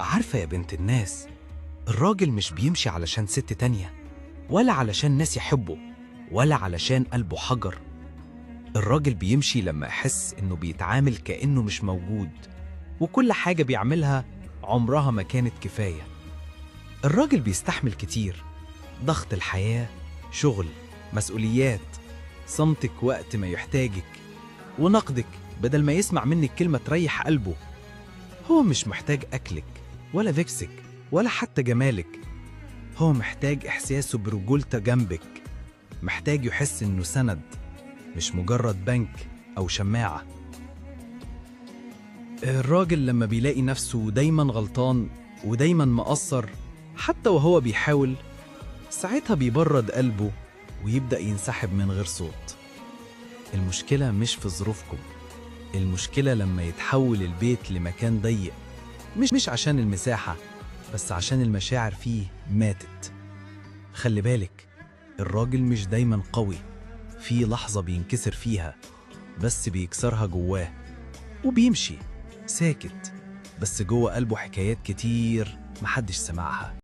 عارفة يا بنت الناس، الراجل مش بيمشي علشان ست تانية، ولا علشان ناس يحبه، ولا علشان قلبه حجر. الراجل بيمشي لما يحس إنه بيتعامل كأنه مش موجود، وكل حاجة بيعملها عمرها ما كانت كفاية. الراجل بيستحمل كتير، ضغط الحياة، شغل، مسؤوليات، صمتك وقت ما يحتاجك، ونقدك بدل ما يسمع منك كلمة تريح قلبه. هو مش محتاج أكلك ولا لبسك ولا حتى جمالك، هو محتاج إحساسه برجولته جنبك، محتاج يحس إنه سند، مش مجرد بنك أو شماعة. الراجل لما بيلاقي نفسه دايما غلطان ودايما مقصر حتى وهو بيحاول، ساعتها بيبرد قلبه ويبدأ ينسحب من غير صوت. المشكلة مش في ظروفكم، المشكلة لما يتحول البيت لمكان ضيق، مش عشان المساحة، بس عشان المشاعر فيه ماتت. خلي بالك، الراجل مش دايما قوي، في لحظة بينكسر فيها، بس بيكسرها جواه وبيمشي ساكت، بس جوه قلبه حكايات كتير محدش سمعها.